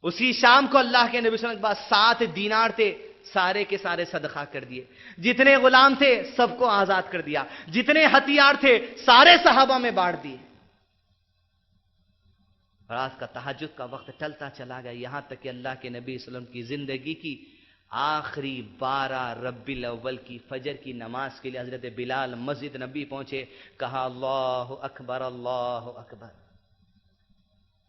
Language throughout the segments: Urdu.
اسی شام کو اللہ کے نبی صلی اللہ علیہ وسلم کے پاس 7 دینار تھے، سارے کے سارے صدقہ کر دیے. جتنے غلام تھے سب کو آزاد کر دیا. جتنے ہتھیار تھے سارے صحابہ میں بانٹ دیے. رات کا تہجد کا وقت چلتا چلا گیا، یہاں تک کہ اللہ کے نبی صلی اللہ علیہ وسلم کی زندگی کی آخری 12 ربیع الاول کی فجر کی نماز کے لیے حضرت بلال مسجد نبی پہنچے. کہا اللہ اکبر اللہ اکبر.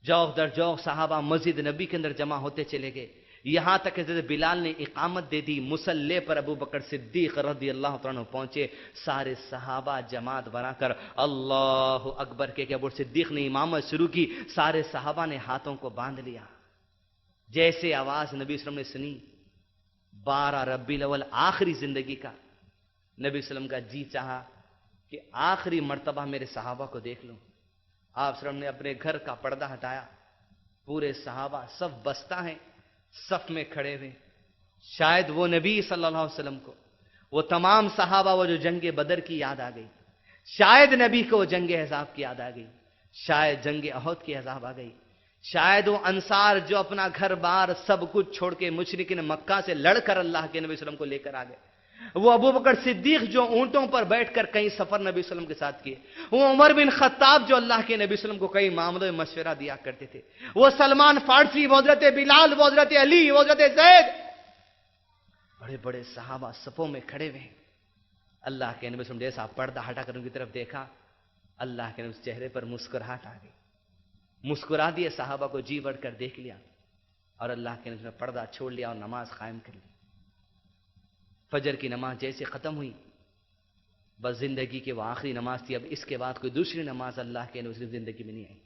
جوق در جوق صحابہ مسجد نبی کے اندر جمع ہوتے چلے گئے، یہاں تک کہ حضرت بلال نے اقامت دے دی. مصلی پر ابو بکر صدیق رضی اللہ عنہ پہنچے. سارے صحابہ جماعت بنا کر اللہ اکبر کہ ابو صدیق نے امامت شروع کی. سارے صحابہ نے ہاتھوں کو باندھ لیا. جیسے آواز نبی صلی اللہ علیہ وسلم نے سنی 12 ربیع الاول آخری زندگی کا، نبی صلی اللہ علیہ وسلم کا جی چاہا کہ آخری مرتبہ میرے صحابہ کو دیکھ لوں. آپ صلی اللہ علیہ وسلم نے اپنے گھر کا پردہ ہٹایا. پورے صحابہ صف بستہ ہیں، صف میں کھڑے ہوئے. شاید وہ نبی صلی اللہ علیہ وسلم کو، وہ تمام صحابہ، وہ جو جنگ بدر کی یاد آ گئی. شاید نبی کو جنگ احزاب کی یاد آ گئی. شاید جنگ احد کی عذاب آ گئی. شاید وہ انصار جو اپنا گھر بار سب کچھ چھوڑ کے مشرکین مکہ سے لڑ کر اللہ کے نبی صلی اللہ علیہ وسلم کو لے کر آ گئے. وہ ابو بکر صدیق جو اونٹوں پر بیٹھ کر کئی سفر نبی صلی اللہ علیہ وسلم کے ساتھ کیے. وہ عمر بن خطاب جو اللہ کے نبی صلی اللہ علیہ وسلم کو کئی معاملوں میں مشورہ دیا کرتے تھے. وہ سلمان فارسی، وہ حضرت بلال، وہ حضرت علی، وہ حضرت زید، بڑے بڑے صحابہ صفوں میں کھڑے ہوئے. اللہ کے نبی صلی اللہ علیہ وسلم جیسا پردہ ہٹا کر ان کی طرف دیکھا، اللہ کے نبی کے چہرے پر مسکراہٹ آ گئی. مسکرا دیے، صحابہ کو جی بڑھ کر دیکھ لیا اور اللہ کے نبی نے پردہ چھوڑ لیا اور نماز قائم کر لی. فجر کی نماز جیسے ختم ہوئی، بس زندگی کی وہ آخری نماز تھی. اب اس کے بعد کوئی دوسری نماز اللہ کے نبی کی زندگی میں نہیں آئی.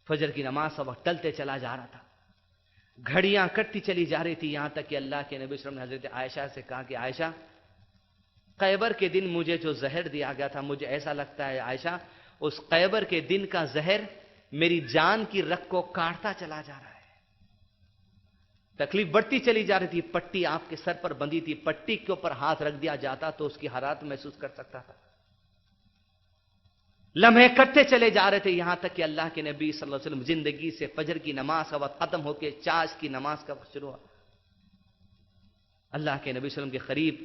فجر کی نماز کا وقت ٹلتے چلا جا رہا تھا، گھڑیاں کٹتی چلی جا رہی تھی، یہاں تک کہ اللہ کے نبی صلی اللہ علیہ وسلم نے حضرت عائشہ سے کہا کہ عائشہ، خیبر کے دن مجھے جو زہر دیا گیا تھا، مجھے ایسا لگتا ہے عائشہ اس خیبر کے دن کا زہر میری جان کی رگ کو کاٹتا چلا جا رہا ہے. تکلیف بڑھتی چلی جا رہی تھی. پٹی آپ کے سر پر بندھی تھی، پٹی کے اوپر ہاتھ رکھ دیا جاتا تو اس کی حرارت محسوس کر سکتا تھا. لمحے کٹتے چلے جا رہے تھے، یہاں تک کہ اللہ کے نبی صلی اللہ علیہ وسلم زندگی سے فجر کی نماز کا وقت ختم ہو کے چاش کی نماز کا وقت شروع ہوا. اللہ کے نبی صلی اللہ علیہ وسلم کے قریب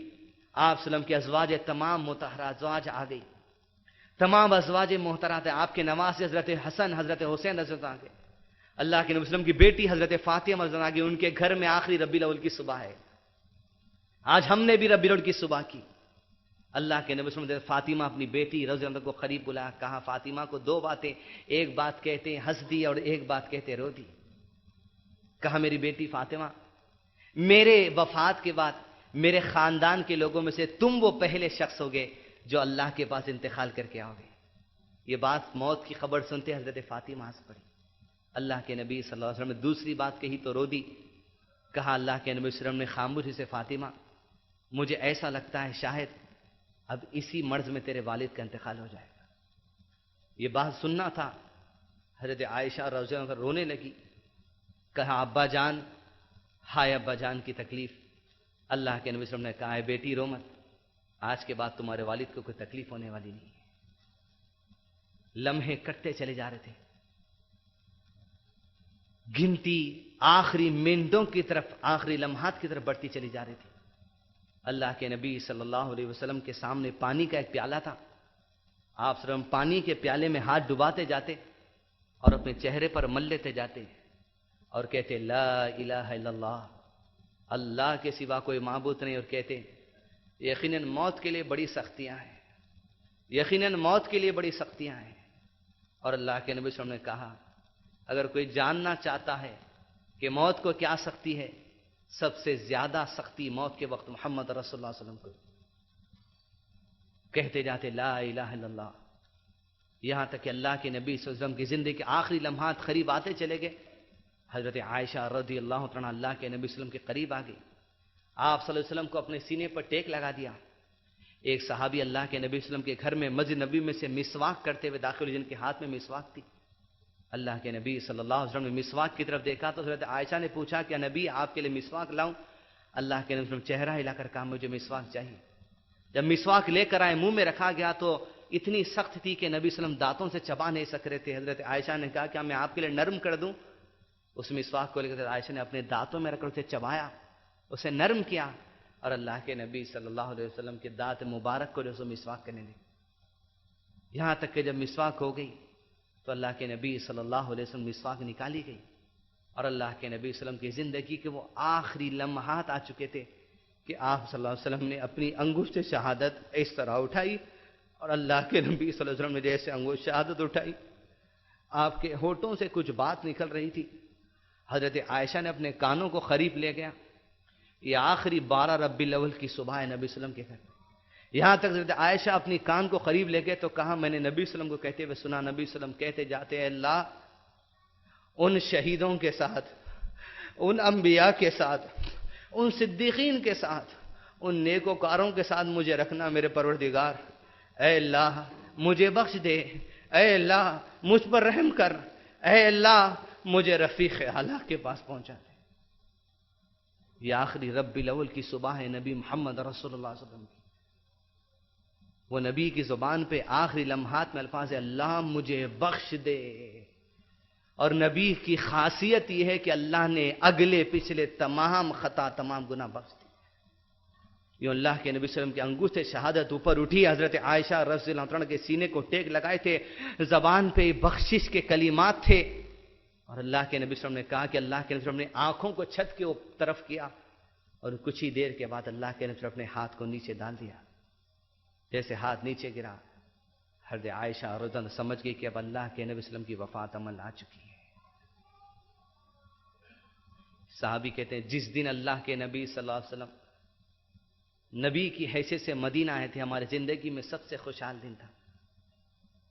آپ صلی اللہ علیہ وسلم کے ازواج تمام مطہرہ ازواج آ گئی. تمام ازواج محترمات، آپ کے نواز سے حضرت حسن، حضرت حسین حضرت آ گئے. اللہ کے نبی صلی اللہ علیہ وسلم کی بیٹی حضرت فاطمہ حضرت آ گئی. ان کے گھر میں آخری ربیع الاول کی صبح ہے. آج ہم نے بھی ربیع الاول کی صبح کی. اللہ کے نبی صلی اللہ علیہ وسلم فاطمہ اپنی بیٹی رضی اللہ عنہ کو قریب بلایا. کہا فاطمہ کو 2 باتیں، ایک بات کہتے ہنس دی اور ایک بات کہتے رو دی. کہا میری بیٹی فاطمہ، میرے وفات کے بعد میرے خاندان کے لوگوں میں سے تم وہ پہلے شخص ہوگے جو اللہ کے پاس انتقال کر کے آؤ گے. یہ بات موت کی خبر سنتے حضرت فاطمہ ہنس پڑی. اللہ کے نبی صلی اللہ علیہ وسلم نے دوسری بات کہی تو رو دی. کہا اللہ کے نبی صلی اللہ علیہ وسلم نے خاموشی سے، فاطمہ مجھے ایسا لگتا ہے شاید اب اسی مرض میں تیرے والد کا انتقال ہو جائے گا. یہ بات سننا تھا. حضرت عائشہ رضی اللہ عنہا رونے لگی. کہا ابا جان، ہائے ابا جان کی تکلیف. اللہ کے نبی صلی اللہ علیہ وسلم نے کہا ہے بیٹی رو مت، آج کے بعد تمہارے والد کو کوئی تکلیف ہونے والی نہیں ہے. لمحے کٹتے چلے جا رہے تھے، گنتی آخری منٹوں کی طرف، آخری لمحات کی طرف بڑھتی چلی جا رہی تھی. اللہ کے نبی صلی اللہ علیہ وسلم کے سامنے پانی کا ایک پیالہ تھا. آپ صلی اللہ علیہ وسلم پانی کے پیالے میں ہاتھ ڈباتے جاتے اور اپنے چہرے پر مل لیتے جاتے اور کہتے لا الہ الا اللہ، اللہ کے سوا کوئی معبود نہیں. اور کہتے یقیناً موت کے لیے بڑی سختیاں ہیں، یقیناً موت کے لیے بڑی سختیاں ہیں. اور اللہ کے نبی صلی اللہ علیہ وسلم نے کہا اگر کوئی جاننا چاہتا ہے کہ موت کو کیا سختی ہے، سب سے زیادہ سختی موت کے وقت محمد رسول اللہ صلی اللہ علیہ وسلم کو. کہتے جاتے لا الہ الا اللہ، یہاں تک کہ اللہ کے نبی صلی اللہ علیہ وسلم کی زندگی کے آخری لمحات قریب آتے چلے گئے. حضرت عائشہ رضی اللہ عنہا اللہ کے نبی صلی اللہ علیہ وسلم کے قریب آ گئی. آپ صلی اللہ علیہ وسلم کو اپنے سینے پر ٹیک لگا دیا. ایک صحابی اللہ کے نبی صلی اللہ علیہ وسلم کے گھر میں مسجد نبی میں سے مسواک کرتے ہوئے داخل ہوئے، جن کے ہاتھ میں مسواک تھی. اللہ کے نبی صلی اللہ علیہ وسلم نے مسواک کی طرف دیکھا تو حضرت عائشہ نے پوچھا کہ نبی آپ کے لیے مسواک لاؤں؟ اللہ کے نبی صلی اللہ علیہ وسلم چہرہ ہلا کر کہا مجھے مسواک چاہیے. جب مسواک لے کر آئے، منہ میں رکھا گیا تو اتنی سخت تھی کہ نبی صلی اللہ علیہ وسلم دانتوں سے چبا نہیں سک رہے تھے. حضرت عائشہ نے کہا کیا میں آپ کے لیے نرم کر دوں؟ اس مسواک کو لے کر عائشہ نے اپنے دانتوں میں رکھ کر اسے چبایا، اسے نرم کیا، اور اللہ کے نبی صلی اللہ علیہ وسلم کے دانت مبارک کو جو اسے مسواک کرنے لگے۔ یہاں تک کہ جب مسواک ہو گئی تو اللہ کے نبی صلی اللہ علیہ وسلم مسواک نکالی گئی، اور اللہ کے نبی صلی اللہ علیہ وسلم کی زندگی کے وہ آخری لمحات آ چکے تھے کہ آپ صلی اللہ علیہ وسلم نے اپنی انگشت شہادت اس طرح اٹھائی، اور اللہ کے نبی صلی اللہ علیہ وسلم نے جیسے انگشت شہادت اٹھائی، آپ کے ہونٹوں سے کچھ بات نکل رہی تھی۔ حضرت عائشہ نے اپنے کانوں کو قریب لے گیا۔ یہ آخری 12 ربیع الاول کی صبح ہے نبی صلی اللہ علیہ وسلم کے گھر۔ یہاں تک حضرت عائشہ اپنی کان کو قریب لے گئے تو کہا، میں نے نبی صلی اللہ علیہ وسلم کو کہتے ہوئے سنا، نبی صلی اللہ علیہ وسلم کہتے جاتے ہیں، اللہ ان شہیدوں کے ساتھ، ان انبیاء کے ساتھ، ان صدیقین کے ساتھ، ان نیکوکاروں کے ساتھ مجھے رکھنا میرے پروردگار۔ اے اللہ مجھے بخش دے، اے اللہ مجھ پر رحم کر، اے اللہ مجھے رفیق اعلیٰ کے پاس پہنچا دے۔ یہ آخری ربیع الاول کی صبح ہے نبی محمد رسول اللہ صلی اللہ علیہ وسلم کی۔ وہ نبی کی زبان پہ آخری لمحات میں الفاظ ہے، اللہ مجھے بخش دے۔ اور نبی کی خاصیت یہ ہے کہ اللہ نے اگلے پچھلے تمام خطا، تمام گناہ بخش دی۔ یوں اللہ کے نبی صلی اللہ علیہ وسلم کی انگشت شہادت اوپر اٹھی، حضرت عائشہ رضی اللہ عنہ کے سینے کو ٹیک لگائے تھے، زبان پہ بخشش کے کلمات تھے، اور اللہ کے نبی صلی اللہ علیہ وسلم نے کہا کہ اللہ کے نبی صلی اللہ علیہ وسلم نے آنکھوں کو چھت کی طرف کیا، اور کچھ ہی دیر کے بعد اللہ کے نبی صلی اللہ علیہ وسلم اپنے ہاتھ کو نیچے ڈال دیا۔ جیسے ہاتھ نیچے گرا، حضرت عائشہ رضی اللہ عنہ سمجھ گئی کہ اب اللہ کے نبی صلی اللہ علیہ وسلم کی وفات عمل آ چکی ہے۔ صحابی کہتے ہیں، جس دن اللہ کے نبی صلی اللہ علیہ وسلم نبی کی حیثیت سے مدینہ آئے تھے، ہماری زندگی میں سب سے خوشحال دن تھا،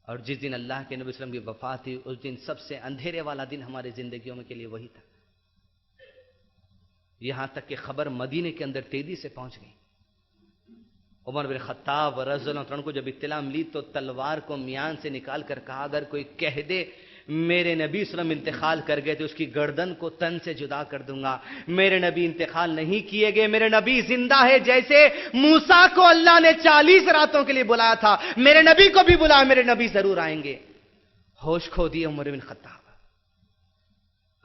اور جس دن اللہ کے نبی صلی اللہ علیہ وسلم کی وفات تھی، اس دن سب سے اندھیرے والا دن ہماری زندگیوں میں کے لیے وہی تھا۔ یہاں تک کہ خبر مدینے کے اندر تیزی سے پہنچ گئی۔ عمر بن خطاب رضی اللہ عنہ کو جب اطلاع ملی تو تلوار کو میان سے نکال کر کہا، اگر کوئی کہہ دے میرے نبی صلی اللہ علیہ وسلم انتقال کر گئے تو اس کی گردن کو تن سے جدا کر دوں گا۔ میرے نبی انتقال نہیں کیے گئے، میرے نبی زندہ ہے۔ جیسے موسیٰ کو اللہ نے 40 راتوں کے لیے بلایا تھا، میرے نبی کو بھی بلایا، میرے نبی ضرور آئیں گے۔ ہوش کھو دیے عمر بن خطاب۔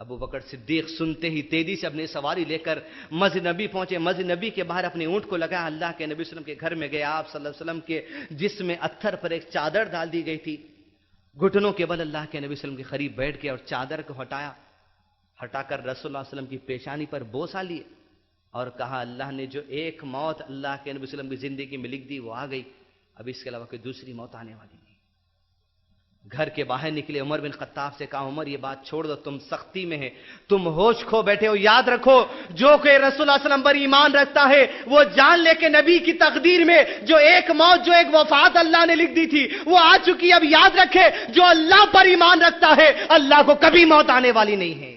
ابو بکر صدیق سنتے ہی تیزی سے اپنی سواری لے کر مسجد نبی پہنچے، مسجد نبی کے باہر اپنے اونٹ کو لگایا، اللہ کے نبی صلی اللہ علیہ وسلم کے گھر میں گئے۔ آپ صلی اللہ علیہ وسلم کے جسم میں اتھر پر ایک چادر ڈال دی گئی تھی، گھٹنوں کے بل اللہ کے نبی صلی اللہ علیہ وسلم کے قریب بیٹھ گئے اور چادر کو ہٹا کر رسول اللہ صلی اللہ علیہ وسلم کی پیشانی پر بوسہ لیے اور کہا، اللہ نے جو ایک موت اللہ کے نبی صلی اللہ علیہ وسلم کی زندگی میں لکھ دی وہ آ گئی، اب اس کے علاوہ کوئی دوسری موت آنے والی نہیں۔ گھر کے باہر نکلے، عمر بن خطاب سے کہا، عمر یہ بات چھوڑ دو، تم سختی میں ہے، تم ہوش کھو بیٹھے ہو، یاد رکھو جو کہ رسول اللہ صلی اللہ علیہ وسلم پر ایمان رکھتا ہے وہ جان لے کے نبی کی تقدیر میں جو ایک موت، جو ایک وفات اللہ نے لکھ دی تھی وہ آ چکی۔ اب یاد رکھے جو اللہ پر ایمان رکھتا ہے اللہ کو کبھی موت آنے والی نہیں ہے۔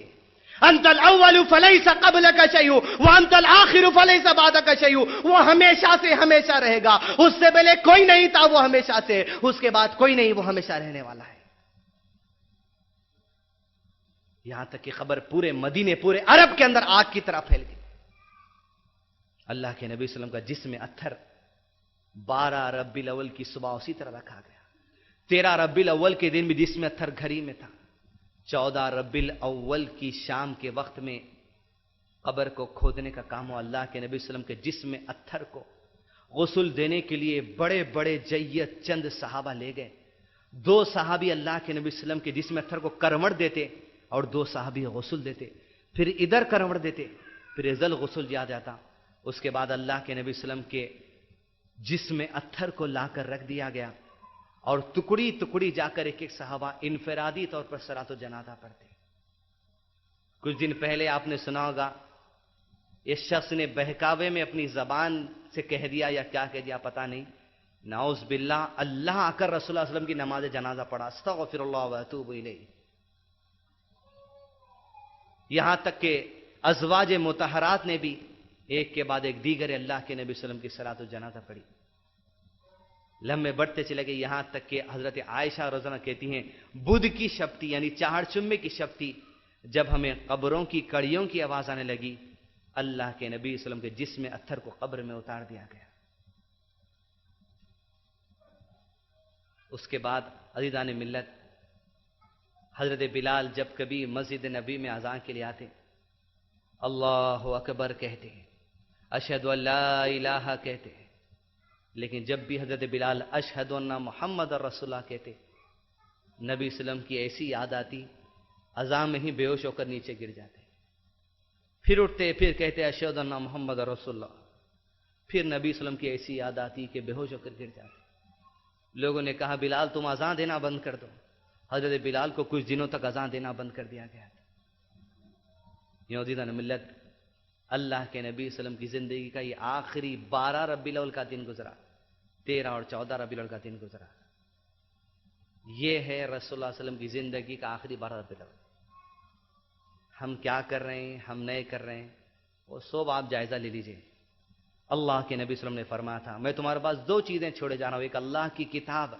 انت الاول فلیس قبلک شیء وانت الآخر فلیس بعدک شیء، وہ ہمیشہ سے ہمیشہ رہے گا، اس سے پہلے کوئی نہیں تھا وہ ہمیشہ سے، اس کے بعد کوئی نہیں، وہ ہمیشہ رہنے والا ہے۔ یہاں تک کہ خبر پورے مدینے، پورے عرب کے اندر آگ کی طرح پھیل گئی۔ اللہ کے نبی صلی اللہ علیہ وسلم کا جسم اتھر 12 ربیع الاول کی صبح اسی طرح رکھا گیا۔ 13 ربیع الاول کے دن بھی جسم اتھر گھر ہی میں تھا۔ 14 ربیع الاول کی شام کے وقت میں قبر کو کھودنے کا کام ہوا۔ اللہ کے نبی صلی اللہ علیہ وسلم کے جسم اتھر کو غسل دینے کے لیے بڑے بڑے جیت چند صحابہ لے گئے۔ 2 صحابی اللہ کے نبی صلی اللہ علیہ وسلم کے جسم اتھر کو کروڑ دیتے اور 2 صحابی غسل دیتے، پھر ادھر کروڑ دیتے، پھر ازل غسل دیا جاتا۔ اس کے بعد اللہ کے نبی صلی اللہ علیہ وسلم کے جسم اتھر کو لا کر رکھ دیا گیا اور ٹکڑی ٹکڑی جا کر ایک ایک صحابہ انفرادی طور پر صلاۃ الجنازہ پڑھتے۔ کچھ دن پہلے آپ نے سنا ہوگا اس شخص نے بہکاوے میں اپنی زبان سے کہہ دیا یا کیا کہہ دیا پتہ نہیں، نعوذ باللہ، اللہ آ کر رسول اللہ صلی اللہ علیہ وسلم کی نماز جنازہ پڑھا، استغفر اللہ و اتوب الیہ۔ یہاں تک کہ ازواج مطہرات نے بھی ایک کے بعد ایک دیگر اللہ کے نبی صلی اللہ علیہ وسلم کی صلاۃ الجنازہ پڑھی۔ لمحے بڑھتے چلے گئے، یہاں تک کہ حضرت عائشہ رضی اللہ عنہا کہتی ہیں، بدھ کی شپتی یعنی چہار چمے کی شپتی جب ہمیں قبروں کی کڑیوں کی آواز آنے لگی، اللہ کے نبی صلی اللہ علیہ وسلم کے جسم اتھر کو قبر میں اتار دیا گیا۔ اس کے بعد عزیزان ملت، حضرت بلال جب کبھی مسجد نبی میں اذان کے لیے آتے اللہ اکبر کہتے ہیں، اشہد ان لا الہ کہتے ہیں، لیکن جب بھی حضرت بلال اشہد ان محمد رسول اللہ کہتے، نبی صلی اللہ علیہ وسلم کی ایسی یاد آتی، اذان میں ہی بے ہوش ہو کر نیچے گر جاتے، پھر اٹھتے، پھر کہتے اشہد ان محمد رسول اللہ، پھر نبی صلی اللہ علیہ وسلم کی ایسی یاد آتی کہ بے ہوش ہو کر گر جاتے۔ لوگوں نے کہا بلال تم اذان دینا بند کر دو، حضرت بلال کو کچھ دنوں تک اذان دینا بند کر دیا گیا تھا۔ عزیزان ملت، اللہ کے نبی صلی اللہ علیہ وسلم کی زندگی کا یہ آخری 12 ربیع الاول کا دن گزرا، 13 اور 14 ربیع الاول کا دن گزرا۔ یہ ہے رسول اللہ صلی اللہ علیہ وسلم کی زندگی کا آخری 12 ربیع الاول۔ ہم کیا کر رہے ہیں، ہم نہیں کر رہے ہیں، وہ سب آپ جائزہ لے لیجئے۔ اللہ کے نبی صلی اللہ علیہ وسلم نے فرمایا تھا میں تمہارے پاس 2 چیزیں چھوڑے جا رہا ہوں، ایک اللہ کی کتاب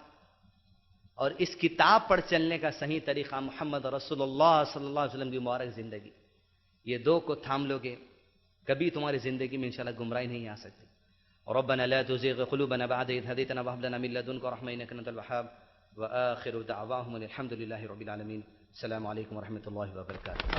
اور اس کتاب پر چلنے کا صحیح طریقہ محمد رسول اللہ صلی اللہ علیہ وسلم کی مبارک زندگی۔ یہ 2 کو تھام لوگے، کبھی تمہاری زندگی میں انشاءاللہ گمراہی نہیں آ سکتی۔ ربنا لا تزغ قلوبنا بعد إذ هديتنا وهب لنا من لدنك رحمة إنك أنت الوهاب وآخر دعواهم الحمد لله رب العالمين۔ السلام علیکم ورحمۃ اللہ وبرکاتہ۔